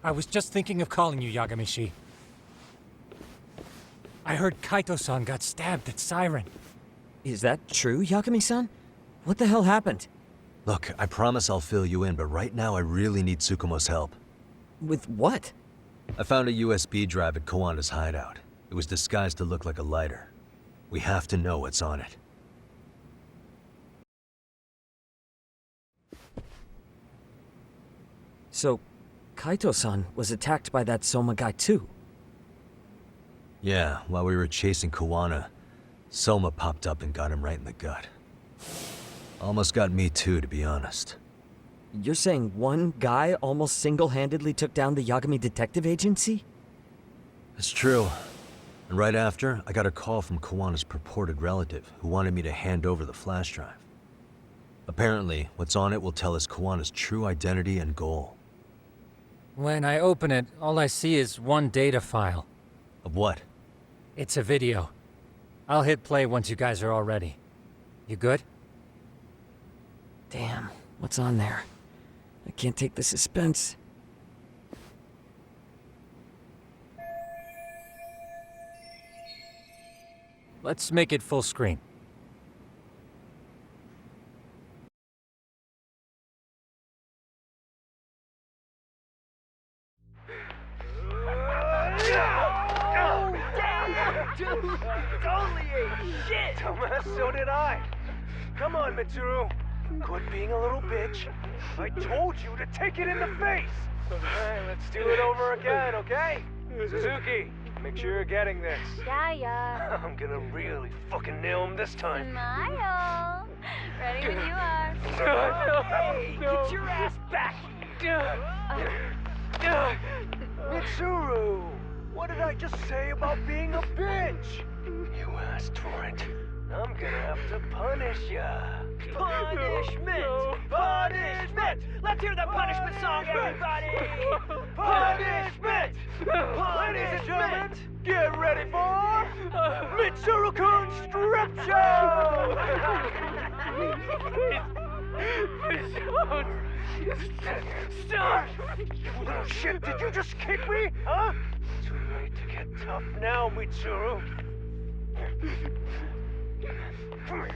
I was just thinking of calling you, Yagamishi. I heard Kaito-san got stabbed at Siren. Is that true, Yagami-san? What the hell happened? Look, I promise I'll fill you in, but right now I really need Tsukumo's help. With what? I found a USB drive at Kawana's hideout. It was disguised to look like a lighter. We have to know what's on it. So, Kaito-san was attacked by that Soma guy too? Yeah, while we were chasing Kawana, Soma popped up and got him right in the gut. Almost got me too, to be honest. You're saying one guy almost single-handedly took down the Yagami Detective Agency? It's true. And right after, I got a call from Kawana's purported relative who wanted me to hand over the flash drive. Apparently, what's on it will tell us Kawana's true identity and goal. When I open it, all I see is one data file. Of what? It's a video. I'll hit play once you guys are all ready. You good? Damn, what's on there? I can't take the suspense. Let's make it full screen. Dude, totally ate shit! Dumbass, so did I. Come on, Mitsuru. Quit being a little bitch. I told you to take it in the face! Alright, let's do it over again, okay? Suzuki, make sure you're getting this. Yeah. I'm gonna really fucking nail him this time. Smile. Ready when you are. Hey, get your ass back! Mitsuru! What did I just say about being a bitch? You asked for it. I'm gonna have to punish ya. Punishment! Punishment! Let's hear the punishment song, everybody! Punishment! Ladies and gentlemen, get ready for Mitsuru-kun's strip show! Stop! You little shit, did you just kick me? Huh? Too late to get tough now, Mitsuru. Come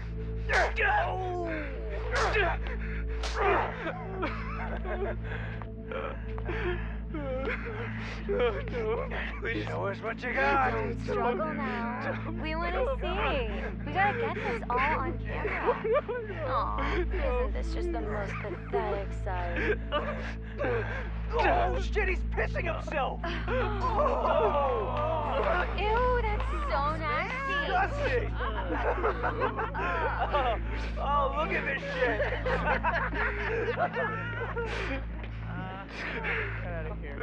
Show us what you got. Don't struggle now. We want to see. We gotta get this all on camera. Aw, isn't this just the most pathetic sight? Oh shit, he's pissing himself! Ew, that's so nasty. Disgusting! Oh, look at this shit! Get out of here.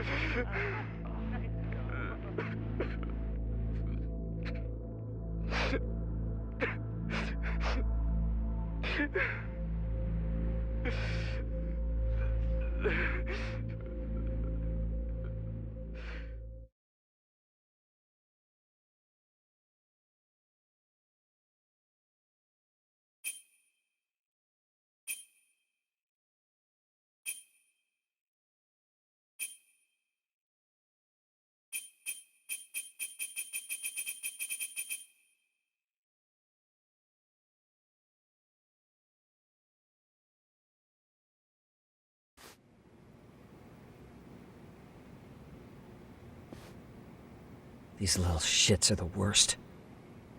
These little shits are the worst.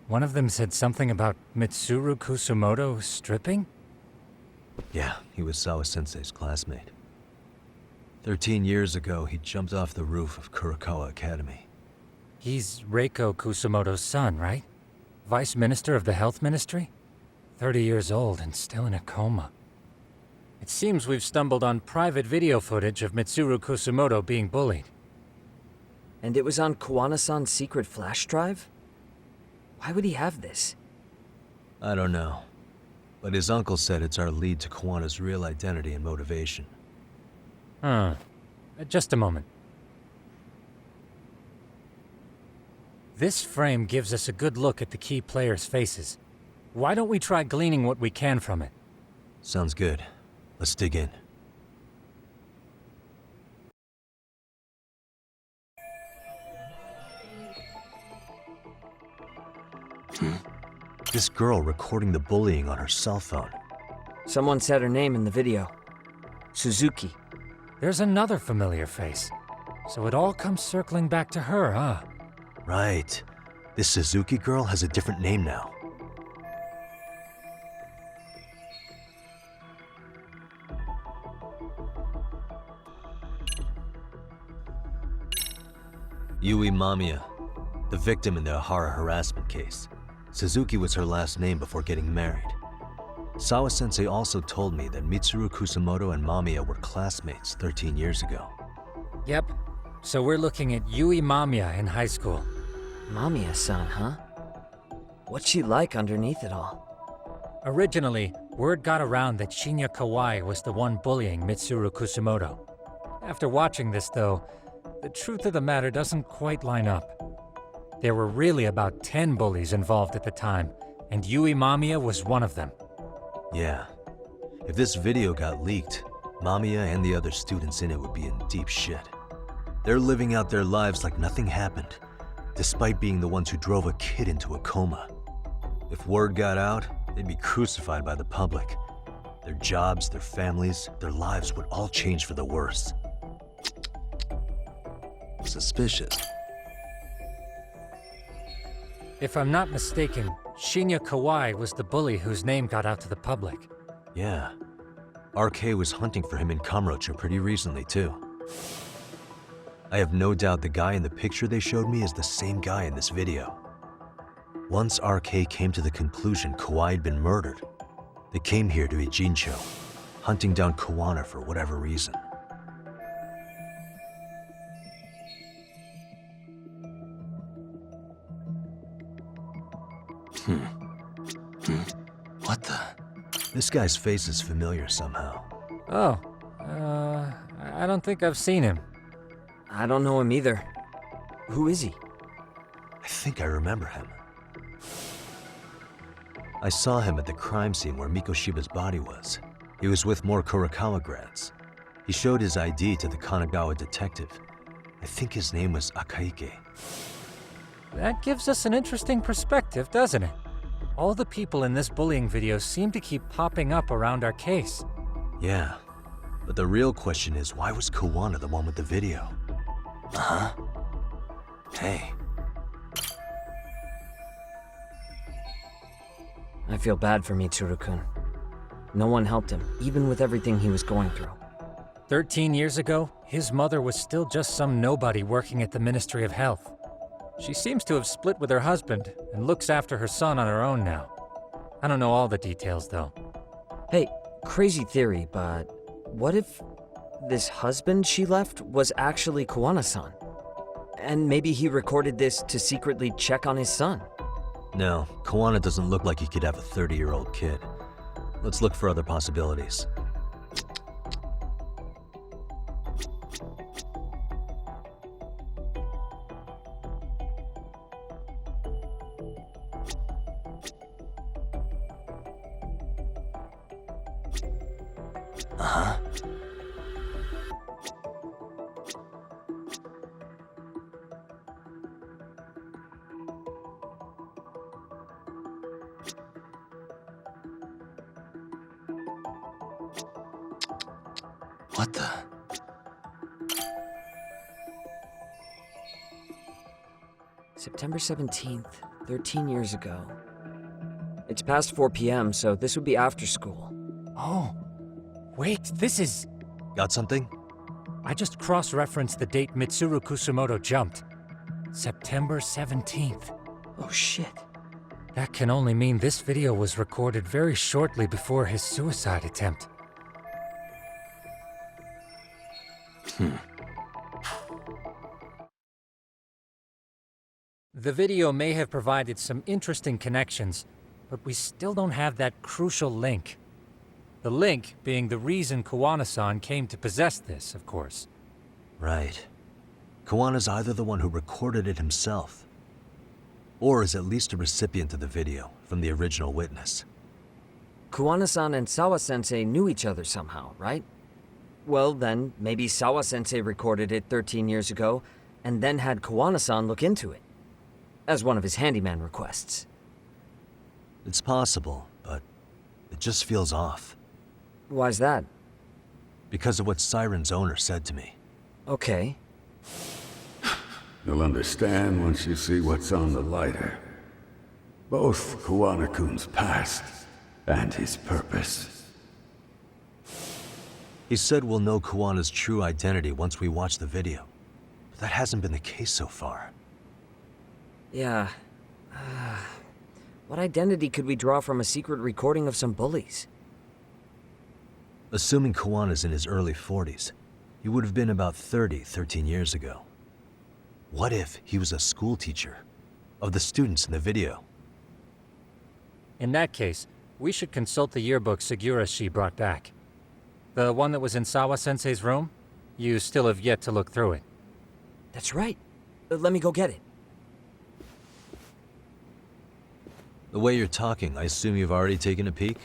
One of them said something about Mitsuru Kusumoto stripping? Yeah, he was Sawa-sensei's classmate. 13 years ago, he jumped off the roof of Kurokawa Academy. He's Reiko Kusumoto's son, right? Vice Minister of the Health Ministry? 30 years old and still in a coma. It seems we've stumbled on private video footage of Mitsuru Kusumoto being bullied. And it was on Kawana-san's secret flash drive? Why would he have this? I don't know. But his uncle said it's our lead to Kawana's real identity and motivation. Huh. Just a moment. This frame gives us a good look at the key players' faces. Why don't we try gleaning what we can from it? Sounds good. Let's dig in. This girl recording the bullying on her cell phone. Someone said her name in the video. Suzuki. There's another familiar face. So it all comes circling back to her, huh? Right. This Suzuki girl has a different name now. Yui Mamiya, the victim in the Ahara harassment case. Suzuki was her last name before getting married. Sawa-sensei also told me that Mitsuru Kusamoto and Mamiya were classmates 13 years ago. Yep. So we're looking at Yui Mamiya in high school. Mamiya-san, huh? What's she like underneath it all? Originally, word got around that Shinya Kawai was the one bullying Mitsuru Kusamoto. After watching this, though, the truth of the matter doesn't quite line up. There were really about 10 bullies involved at the time, and Yui Mamiya was one of them. Yeah. If this video got leaked, Mamiya and the other students in it would be in deep shit. They're living out their lives like nothing happened, despite being the ones who drove a kid into a coma. If word got out, they'd be crucified by the public. Their jobs, their families, their lives would all change for the worse. Suspicious. If I'm not mistaken, Shinya Kawai was the bully whose name got out to the public. Yeah. RK was hunting for him in Kamurocho pretty recently, too. I have no doubt the guy in the picture they showed me is the same guy in this video. Once RK came to the conclusion Kawai had been murdered, they came here to Ijincho, hunting down Kawana for whatever reason. What the? This guy's face is familiar somehow. Oh, I don't think I've seen him. I don't know him either. Who is he? I think I remember him. I saw him at the crime scene where Mikoshiba's body was. He was with more Kurokawa grads. He showed his ID to the Kanagawa detective. I think his name was Akaike. That gives us an interesting perspective, doesn't it? All the people in this bullying video seem to keep popping up around our case. Yeah, but the real question is, why was Kawana the one with the video? Uh-huh. Hey. I feel bad for Mitsuru-kun. No one helped him, even with everything he was going through. 13 years ago, his mother was still just some nobody working at the Ministry of Health. She seems to have split with her husband and looks after her son on her own now. I don't know all the details, though. Hey, crazy theory, but what if this husband she left was actually Kawana-san? And maybe he recorded this to secretly check on his son? No, Kawana doesn't look like he could have a 30-year-old kid. Let's look for other possibilities. Uh-huh. What the? September 17th, 13 years ago. It's past 4 p.m., so this would be after school. Oh, wait, this is... Got something? I just cross-referenced the date Mitsuru Kusamoto jumped. September 17th. Oh shit. That can only mean this video was recorded very shortly before his suicide attempt. The video may have provided some interesting connections, but we still don't have that crucial link. The link being the reason Kawana-san came to possess this, of course. Right. Kawana's either the one who recorded it himself, or is at least a recipient of the video from the original witness. Kawana-san and Sawa-sensei knew each other somehow, right? Well then, maybe Sawa-sensei recorded it 13 years ago, and then had Kawana-san look into it, as one of his handyman requests. It's possible, but it just feels off. Why's that? Because of what Siren's owner said to me. Okay. You'll understand once you see what's on the lighter. Both Kuwana-kun's past and his purpose. He said we'll know Kuwana's true identity once we watch the video. But that hasn't been the case so far. Yeah. What identity could we draw from a secret recording of some bullies? Assuming Kuwana's in his early 40s, he would have been about 13 years ago. What if he was a school teacher of the students in the video? In that case, we should consult the yearbook Segura-shi brought back. The one that was in Sawa-sensei's room? You still have yet to look through it. That's right. Let me go get it. The way you're talking, I assume you've already taken a peek?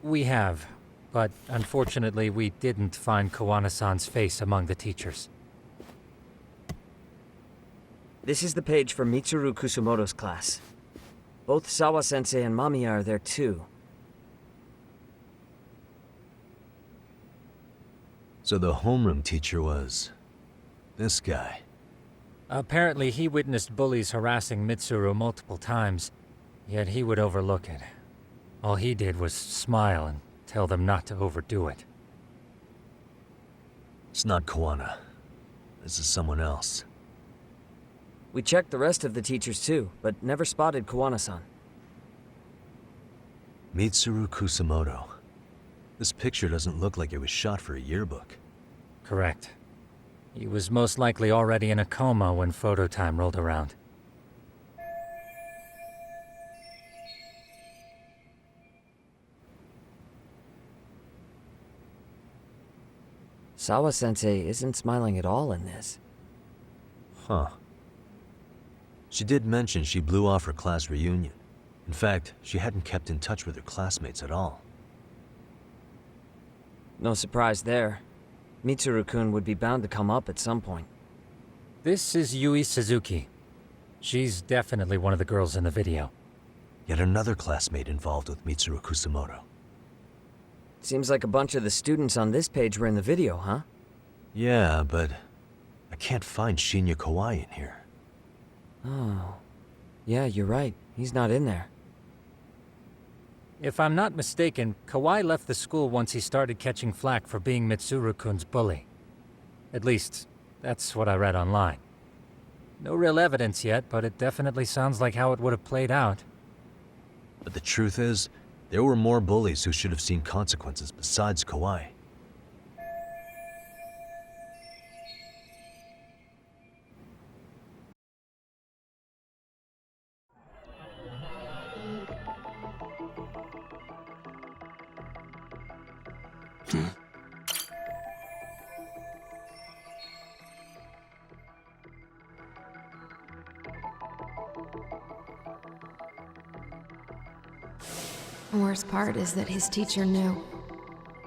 We have, but unfortunately we didn't find Kuwana-san's face among the teachers. This is the page for Mitsuru Kusumoto's class. Both Sawa-sensei and Mamiya are there too. So the homeroom teacher was... this guy. Apparently he witnessed bullies harassing Mitsuru multiple times, yet he would overlook it. All he did was smile and tell them not to overdo it. It's not Kuwana. This is someone else. We checked the rest of the teachers too, but never spotted Kuwana-san. Mitsuru Kusumoto. This picture doesn't look like it was shot for a yearbook. Correct. He was most likely already in a coma when photo time rolled around. Sawa-sensei isn't smiling at all in this. Huh. She did mention she blew off her class reunion. In fact, she hadn't kept in touch with her classmates at all. No surprise there. Mitsuru-kun would be bound to come up at some point. This is Yui Suzuki. She's definitely one of the girls in the video. Yet another classmate involved with Mitsuru Kusumoto. Seems like a bunch of the students on this page were in the video, huh? Yeah, but I can't find Shinya Kawai in here. Oh. Yeah, you're right. He's not in there. If I'm not mistaken, Kawai left the school once he started catching flack for being Mitsuru-kun's bully. At least, that's what I read online. No real evidence yet, but it definitely sounds like how it would have played out. But the truth is, there were more bullies who should have seen consequences besides Kawai. The worst part is that his teacher knew.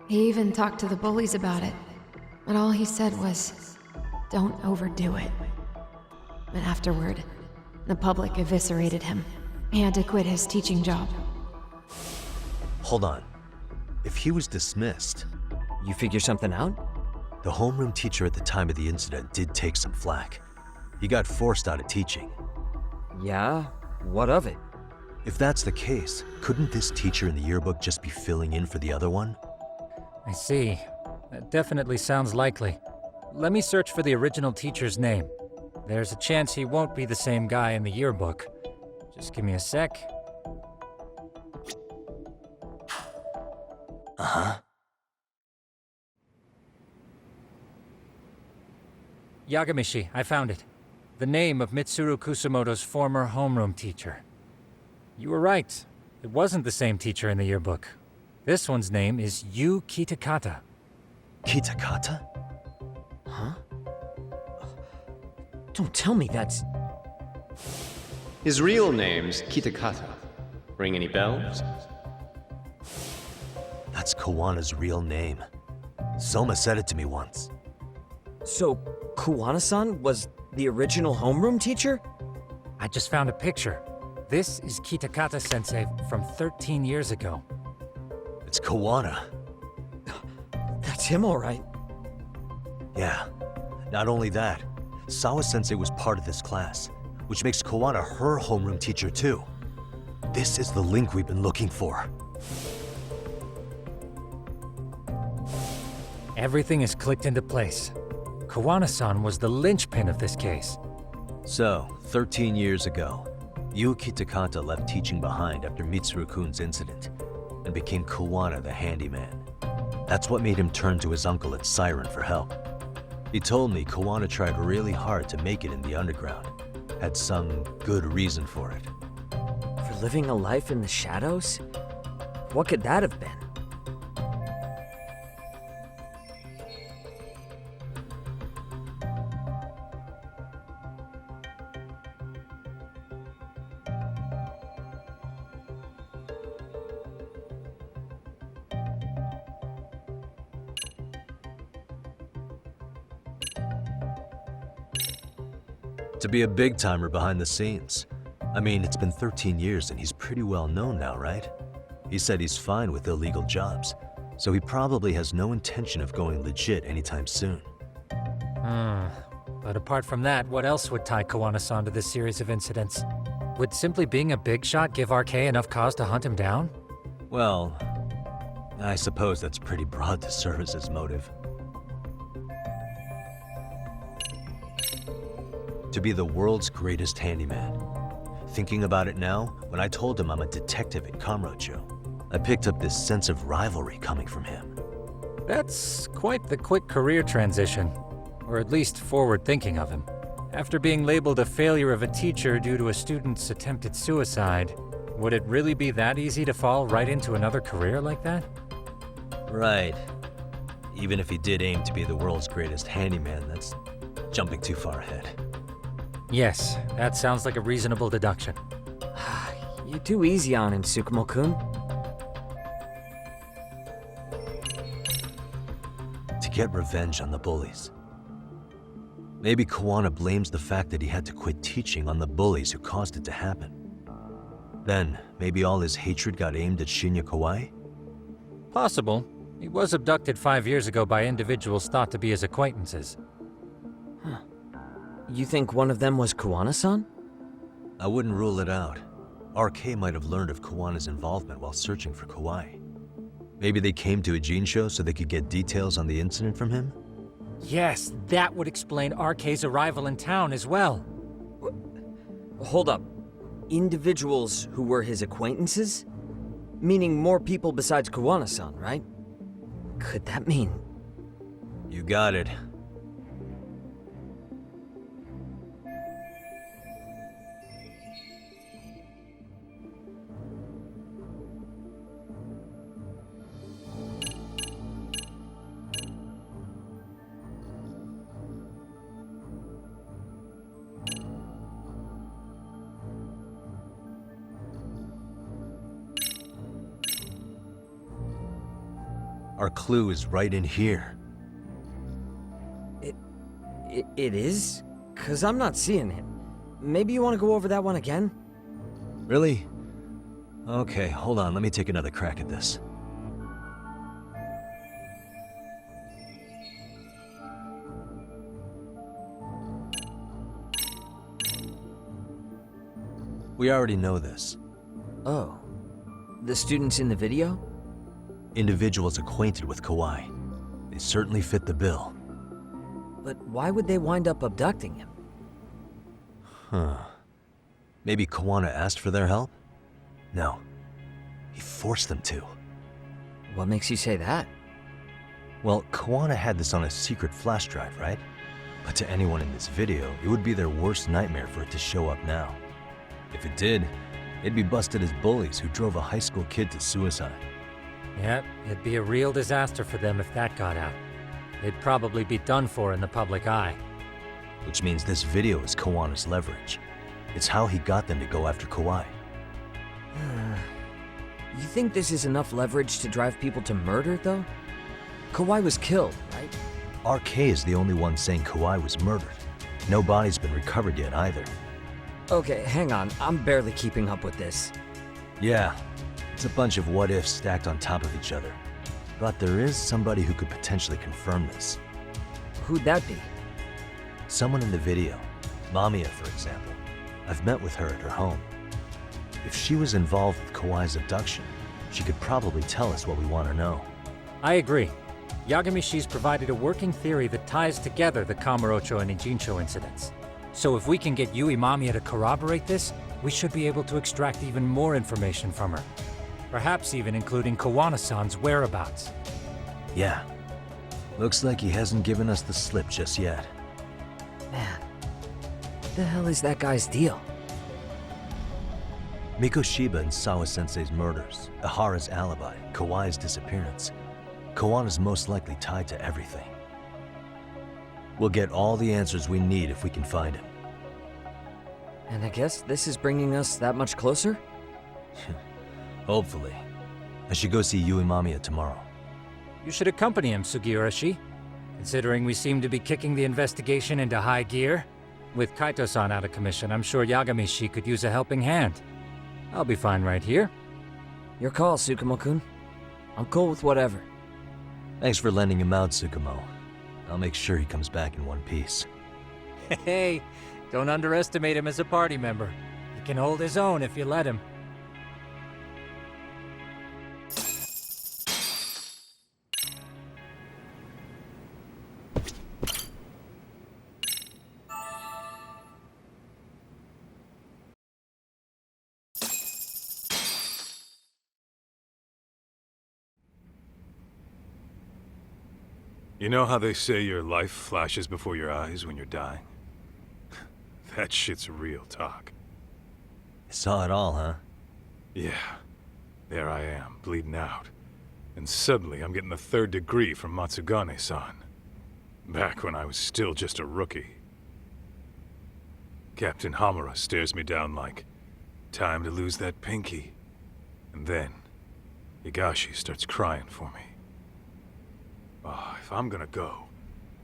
He even talked to the bullies about it, but all he said was, "Don't overdo it." But afterward, the public eviscerated him. He had to quit his teaching job. Hold on. If he was dismissed, You figure something out? the homeroom teacher at the time of the incident did take some flack. He got forced out of teaching. Yeah? What of it? If that's the case, couldn't this teacher in the yearbook just be filling in for the other one? I see. That definitely sounds likely. Let me search for the original teacher's name. There's a chance he won't be the same guy in the yearbook. Just give me a sec. Uh-huh. Yagamishi, I found it. The name of Mitsuru Kusumoto's former homeroom teacher. You were right. It wasn't the same teacher in the yearbook. This one's name is Yu Kitakata. Kitakata? Huh? Don't tell me that's... His real name's Kitakata. Ring any bells? That's Kawana's real name. Soma said it to me once. So, Kuwana-san was the original homeroom teacher? I just found a picture. This is Kitakata-sensei from 13 years ago. It's Kawana. That's him, all right. Yeah. Not only that, Sawa-sensei was part of this class, which makes Kawana her homeroom teacher too. This is the link we've been looking for. Everything is clicked into place. Kawana-san was the linchpin of this case. So, 13 years ago, Yuki Takata left teaching behind after Mitsuru-kun's incident and became Kawana the handyman. That's what made him turn to his uncle at Siren for help. He told me Kawana tried really hard to make it in the underground. Had some good reason for it. For living a life in the shadows? What could that have been? To be a big-timer behind the scenes. I mean, it's been 13 years and he's pretty well known now, right? He said he's fine with illegal jobs, so he probably has no intention of going legit anytime soon. But apart from that, what else would tie Kawana-san to this series of incidents? Would simply being a big shot give RK enough cause to hunt him down? Well, I suppose that's pretty broad to serve as his motive. To be the world's greatest handyman. Thinking about it now, when I told him I'm a detective at Kamurocho, I picked up this sense of rivalry coming from him. That's quite the quick career transition, or at least forward thinking of him. After being labeled a failure of a teacher due to a student's attempted suicide, would it really be that easy to fall right into another career like that? Right. Even if he did aim to be the world's greatest handyman, that's jumping too far ahead. Yes, that sounds like a reasonable deduction. You're too easy on him, Tsukumo-kun. To get revenge on the bullies. Maybe Kawana blames the fact that he had to quit teaching on the bullies who caused it to happen. Then, maybe all his hatred got aimed at Shinya Kawai? Possible. He was abducted 5 years ago by individuals thought to be his acquaintances. You think one of them was Kawana-san? I wouldn't rule it out. RK might have learned of Kawana's involvement while searching for Kawai. Maybe they came to Ijincho so they could get details on the incident from him? Yes, that would explain RK's arrival in town as well. Hold up. Individuals who were his acquaintances? Meaning more people besides Kawana-san, right? Could that mean... You got it. Our clue is right in here. It is? 'Cause I'm not seeing it. Maybe you want to go over that one again? Really? Okay, hold on, let me take another crack at this. We already know this. Oh. The students in the video? Individuals acquainted with Kawai. They certainly fit the bill. But why would they wind up abducting him? Huh. Maybe Kawana asked for their help? No. He forced them to. What makes you say that? Well, Kawana had this on a secret flash drive, right? But to anyone in this video, it would be their worst nightmare for it to show up now. If it did, they'd be busted as bullies who drove a high school kid to suicide. Yep, it'd be a real disaster for them if that got out. They'd probably be done for in the public eye. Which means this video is Kawana's leverage. It's how he got them to go after Kawai. You think this is enough leverage to drive people to murder, though? Kawai was killed, right? RK is the only one saying Kawai was murdered. No body's been recovered yet either. Okay, hang on. I'm barely keeping up with this. Yeah, it's a bunch of what-ifs stacked on top of each other. But there is somebody who could potentially confirm this. Who'd that be? Someone in the video. Mamiya, for example. I've met with her at her home. If she was involved with Kawai's abduction, she could probably tell us what we want to know. I agree. Yagamishi's provided a working theory that ties together the Kamurocho and Ijincho incidents. So if we can get Yui Mamiya to corroborate this, we should be able to extract even more information from her. Perhaps even including Kawana-san's whereabouts. Yeah. Looks like he hasn't given us the slip just yet. Man, what the hell is that guy's deal? Mikoshiba and Sawa-sensei's murders, Ihara's alibi, Kawai's disappearance. Kawana's most likely tied to everything. We'll get all the answers we need if we can find him. And I guess this is bringing us that much closer? Hopefully. I should go see Yui Mamiya tomorrow. You should accompany him, Sugiurashi. Considering we seem to be kicking the investigation into high gear. With Kaito-san out of commission, I'm sure Yagamishi could use a helping hand. I'll be fine right here. Your call, Tsukumo-kun. I'm cool with whatever. Thanks for lending him out, Tsukumo. I'll make sure he comes back in one piece. Hey, don't underestimate him as a party member. He can hold his own if you let him. You know how they say your life flashes before your eyes when you're dying? That shit's real talk. You saw it all, huh? Yeah. There I am, bleeding out. And suddenly I'm getting the 3rd degree from Matsugane-san. Back when I was still just a rookie. Captain Hamura stares me down like, time to lose that pinky. And then, Higashi starts crying for me. Oh, if I'm gonna go,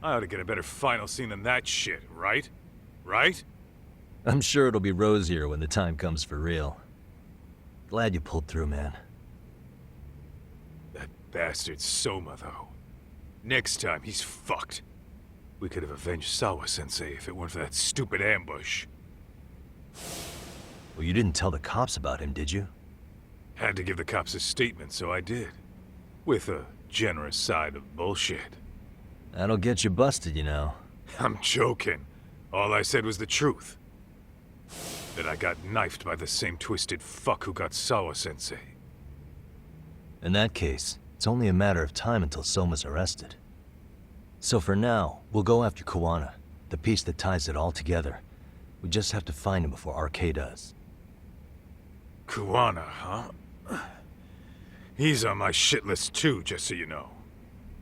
I ought to get a better final scene than that shit, right? Right? I'm sure it'll be rosier when the time comes for real. Glad you pulled through, man. That bastard Soma, though. Next time, he's fucked. We could have avenged Sawa-sensei if it weren't for that stupid ambush. Well, you didn't tell the cops about him, did you? Had to give the cops a statement, so I did. With a generous side of bullshit. That'll get you busted, you know. I'm joking. All I said was the truth. That I got knifed by the same twisted fuck who got Sawa-sensei. In that case, it's only a matter of time until Soma's arrested. So for now, we'll go after Kawana, the piece that ties it all together. We just have to find him before RK does. Kawana, huh? He's on my shit list too, just so you know.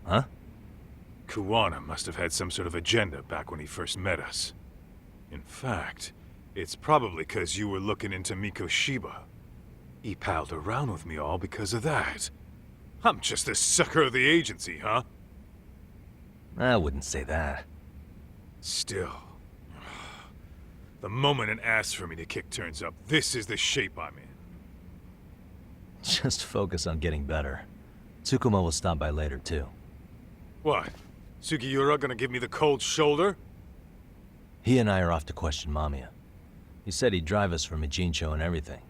Huh? Kawana must have had some sort of agenda back when he first met us. In fact, it's probably because you were looking into Mikoshiba. He palled around with me all because of that. I'm just the sucker of the agency, huh? I wouldn't say that. Still. The moment an ass for me to kick turns up, this is the shape I'm in. Just focus on getting better. Tsukumo will stop by later, too. What? Sugiura gonna give me the cold shoulder? He and I are off to question Mamiya. He said he'd drive us from Ijincho and everything.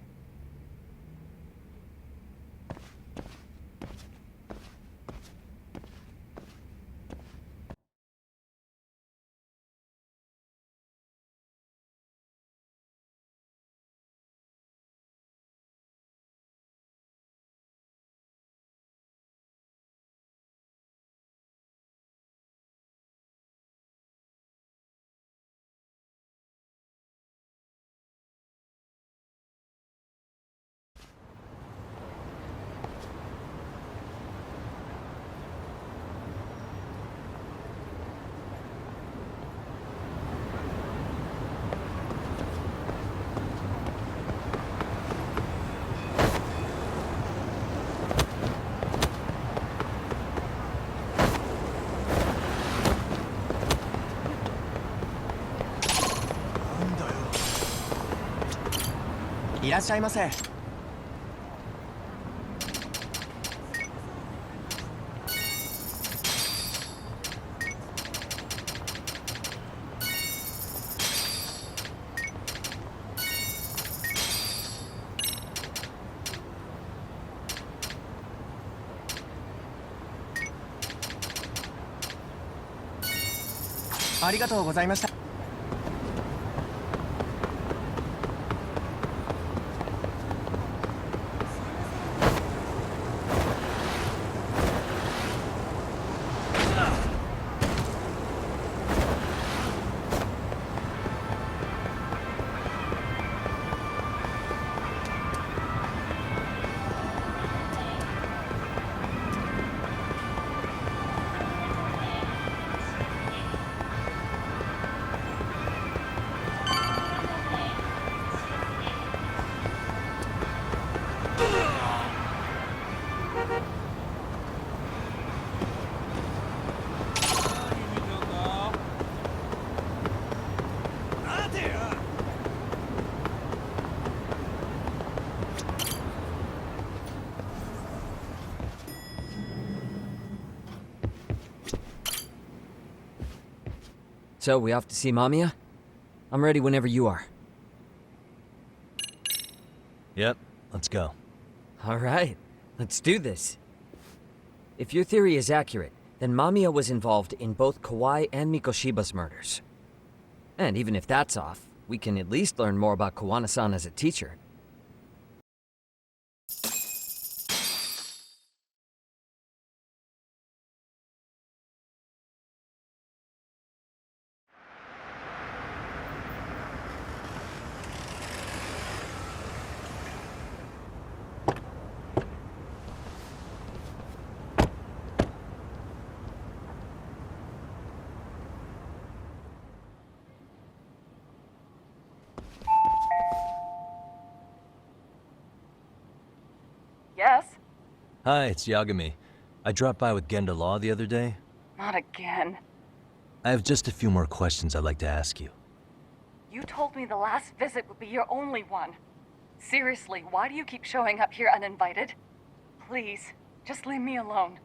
いらっしゃいませ。ありがとうございました。So, we off to see Mamiya? I'm ready whenever you are. Yep, let's go. Alright, let's do this. If your theory is accurate, then Mamiya was involved in both Kawai and Mikoshiba's murders. And even if that's off, we can at least learn more about Kawana-san as a teacher. Yes? Hi, it's Yagami. I dropped by with Genda Law the other day. Not again. I have just a few more questions I'd like to ask you. You told me the last visit would be your only one. Seriously, why do you keep showing up here uninvited? Please, just leave me alone.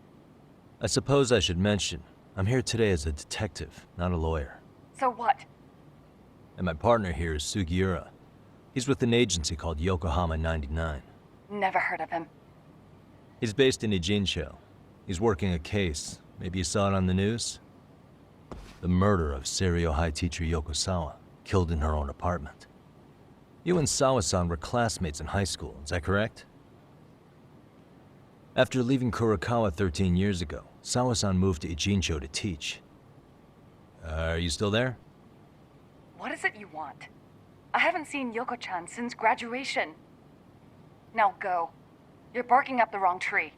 I suppose I should mention, I'm here today as a detective, not a lawyer. So what? And my partner here is Sugiura. He's with an agency called Yokohama 99. Never heard of him. He's based in Ijincho. He's working a case. Maybe you saw it on the news? The murder of Seiryo High teacher Yokosawa, killed in her own apartment. You and Sawa-san were classmates in high school, is that correct? After leaving Kurokawa 13 years ago, Sawa-san moved to Ijincho to teach. Are you still there? What is it you want? I haven't seen Yoko-chan since graduation. Now go. You're barking up the wrong tree.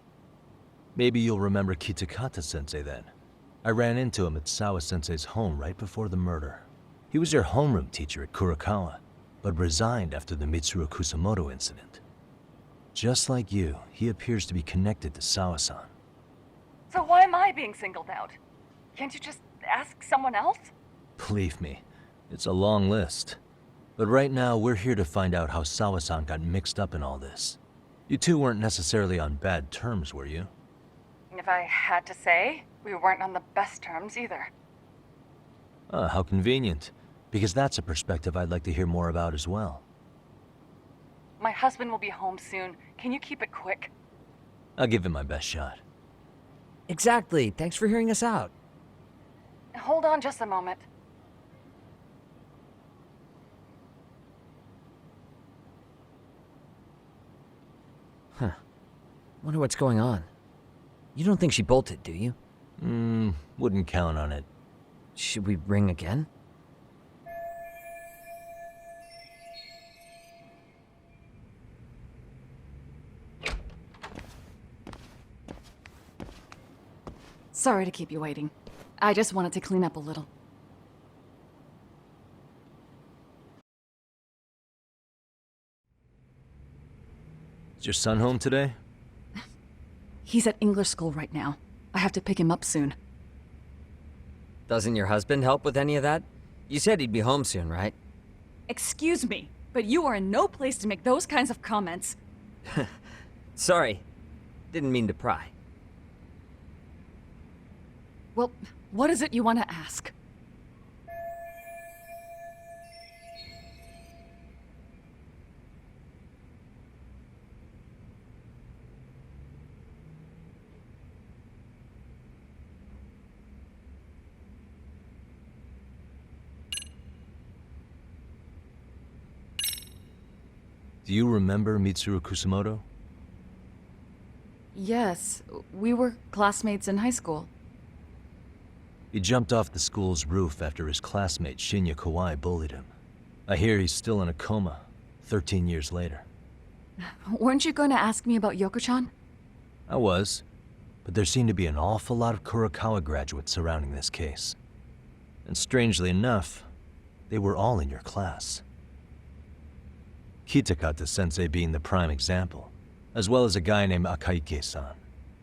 Maybe you'll remember Kitakata-sensei then. I ran into him at Sawa-sensei's home right before the murder. He was your homeroom teacher at Kurokawa, but resigned after the Mitsuru Kusamoto incident. Just like you, he appears to be connected to Sawa-san. So why am I being singled out? Can't you just ask someone else? Believe me, it's a long list. But right now, we're here to find out how Sawa-san got mixed up in all this. You two weren't necessarily on bad terms, were you? If I had to say, we weren't on the best terms either. Ah, how convenient. Because that's a perspective I'd like to hear more about as well. My husband will be home soon. Can you keep it quick? I'll give it my best shot. Exactly. Thanks for hearing us out. Hold on just a moment. Huh. Wonder what's going on. You don't think she bolted, do you? Wouldn't count on it. Should we ring again? Sorry to keep you waiting. I just wanted to clean up a little. Is your son home today? He's at English school right now. I have to pick him up soon. Doesn't your husband help with any of that? You said he'd be home soon, right? Excuse me, but you are in no place to make those kinds of comments. Sorry. Didn't mean to pry. Well, what is it you want to ask? Do you remember Mitsuru Kusumoto? Yes, we were classmates in high school. He jumped off the school's roof after his classmate Shinya Kawai bullied him. I hear he's still in a coma, 13 years later. Weren't you going to ask me about Yoko-chan? I was, but there seemed to be an awful lot of Kurokawa graduates surrounding this case. And strangely enough, they were all in your class. Kitakata-sensei being the prime example, as well as a guy named Akaike-san.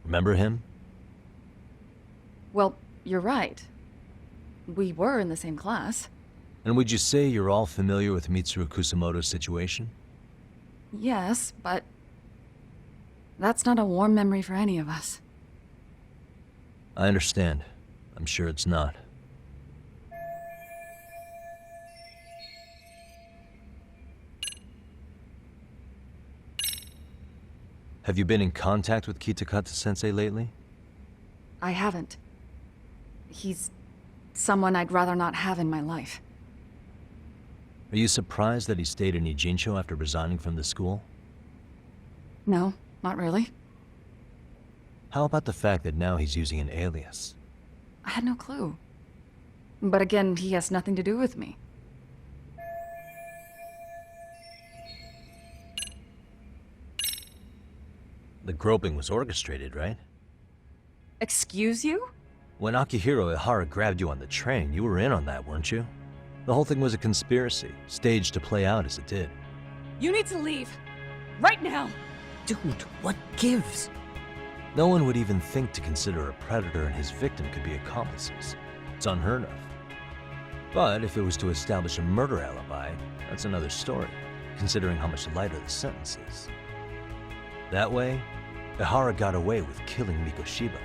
Remember him? Well, you're right. We were in the same class. And would you say you're all familiar with Mitsuru Kusumoto's situation? Yes, but that's not a warm memory for any of us. I understand. I'm sure it's not. Have you been in contact with Kitakata-sensei lately? I haven't. He's someone I'd rather not have in my life. Are you surprised that he stayed in Ijincho after resigning from the school? No, not really. How about the fact that now he's using an alias? I had no clue. But again, he has nothing to do with me. The groping was orchestrated, right? Excuse you? When Akihiro Ihara grabbed you on the train, you were in on that, weren't you? The whole thing was a conspiracy, staged to play out as it did. You need to leave. Right now! Dude, what gives? No one would even think to consider a predator and his victim could be accomplices. It's unheard of. But if it was to establish a murder alibi, that's another story, considering how much lighter the sentence is. That way, Ihara got away with killing Mikoshiba,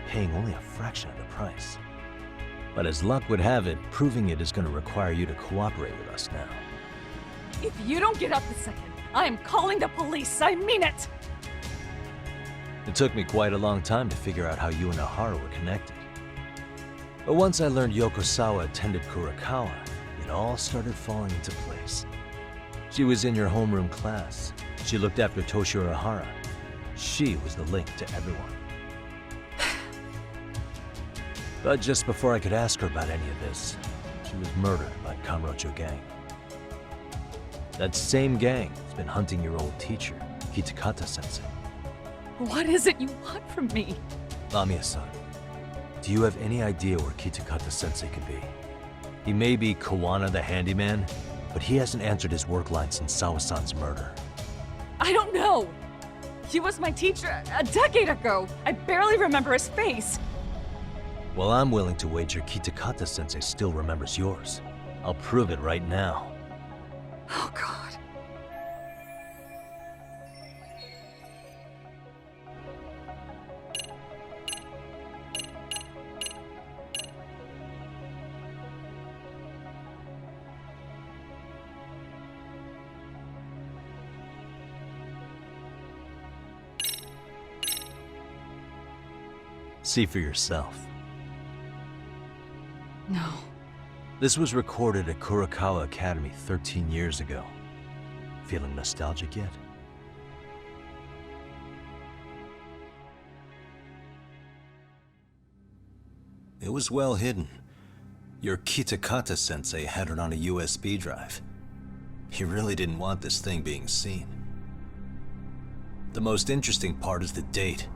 paying only a fraction of the price. But as luck would have it, proving it is going to require you to cooperate with us now. If you don't get up this second, I am calling the police. I mean it! It took me quite a long time to figure out how you and Ihara were connected. But once I learned Yokosawa attended Kurokawa, it all started falling into place. She was in your homeroom class. She looked after Toshiro Ihara. She was the link to everyone. But just before I could ask her about any of this, she was murdered by Kamurocho gang. That same gang has been hunting your old teacher, Kitakata-sensei. What is it you want from me? Lamia-san, do you have any idea where Kitakata-sensei could be? He may be Kawana the handyman, but he hasn't answered his work line since Sawa-san's murder. I don't know! He was my teacher a decade ago! I barely remember his face! Well, I'm willing to wager Kitakata-sensei still remembers yours. I'll prove it right now. Oh god. See for yourself. No. This was recorded at Kurokawa Academy 13 years ago. Feeling nostalgic yet? It was well hidden. Your Kitakata-sensei had it on a USB drive. He really didn't want this thing being seen. The most interesting part is the date.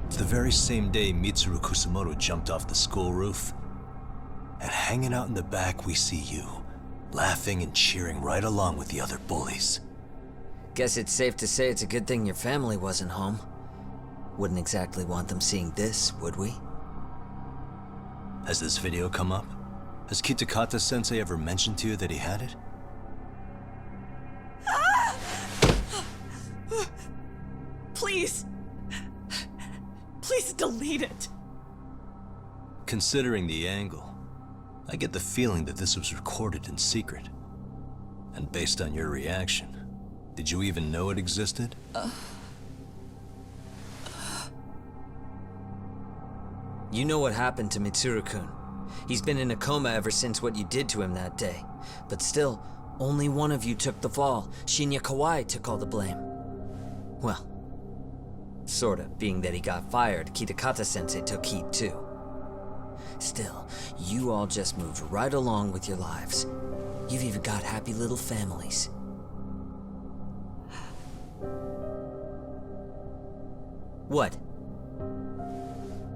It's the very same day Mitsuru Kusumoto jumped off the school roof. And hanging out in the back, we see you, laughing and cheering right along with the other bullies. Guess it's safe to say it's a good thing your family wasn't home. Wouldn't exactly want them seeing this, would we? Has this video come up? Has Kitakata-sensei ever mentioned to you that he had it? Please! Please delete it! Considering the angle, I get the feeling that this was recorded in secret. And based on your reaction, did you even know it existed? You know what happened to Mitsuru-kun. He's been in a coma ever since what you did to him that day. But still, only one of you took the fall. Shinya Kawai took all the blame. Well, sorta, being that he got fired, Kitakata-sensei took heat too. Still, you all just moved right along with your lives. You've even got happy little families. What?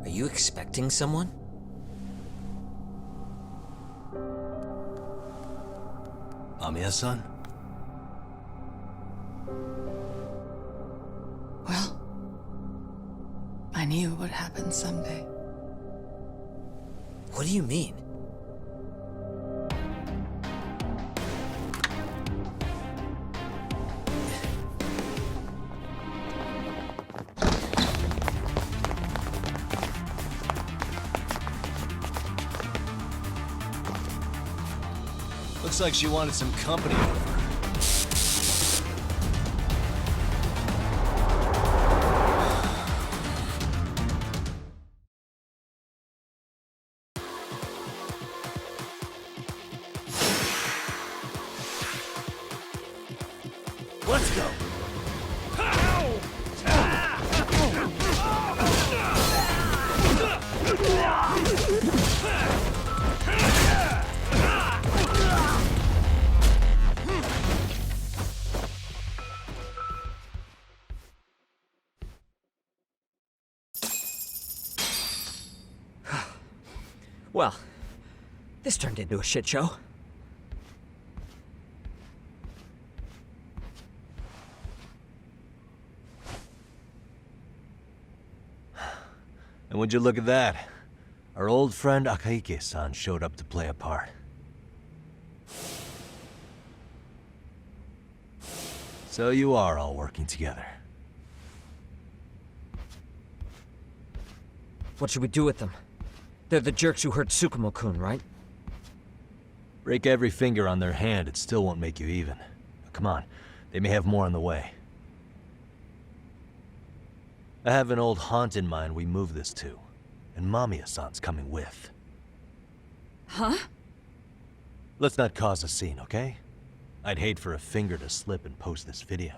Are you expecting someone? Amiya-san? Well, I knew it would happen someday. What do you mean? Looks like she wanted some company over. Let's go. Well, this turned into a shit show. And would you look at that? Our old friend Akahike-san showed up to play a part. So you are all working together. What should we do with them? They're the jerks who hurt Tsukumo-kun, right? Break every finger on their hand, it still won't make you even. Come on, they may have more on the way. I have an old haunt in mind we move this to, and Mamiya-san's coming with. Huh? Let's not cause a scene, okay? I'd hate for a finger to slip and post this video.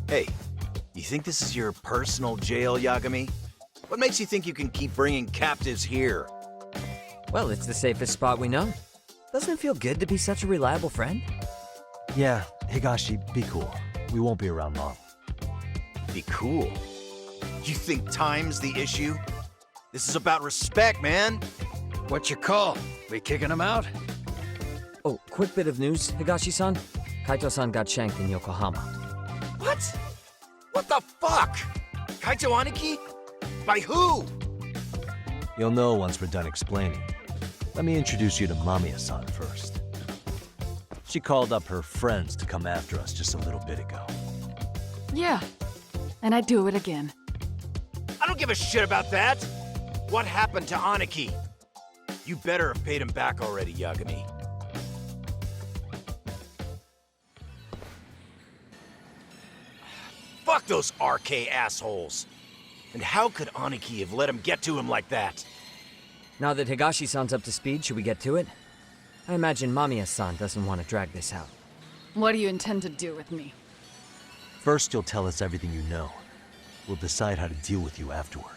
Hey, you think this is your personal jail, Yagami? What makes you think you can keep bringing captives here? Well, it's the safest spot we know. Doesn't it feel good to be such a reliable friend? Yeah, Higashi, be cool. We won't be around long. Be cool? You think time's the issue? This is about respect, man. What's your call? We kicking him out? Oh, quick bit of news, Higashi-san. Kaito-san got shanked in Yokohama. What? What the fuck? Kaito Aniki? By who? You'll know once we're done explaining. Let me introduce you to Mamiya-san first. She called up her friends to come after us just a little bit ago. Yeah, and I'd do it again. I don't give a shit about that. What happened to Aniki? You better have paid him back already, Yagami. Fuck those RK assholes. And how could Aniki have let him get to him like that? Now that Higashi-san's up to speed, should we get to it? I imagine Mamiya-san doesn't want to drag this out. What do you intend to do with me? First, you'll tell us everything you know. We'll decide how to deal with you afterward.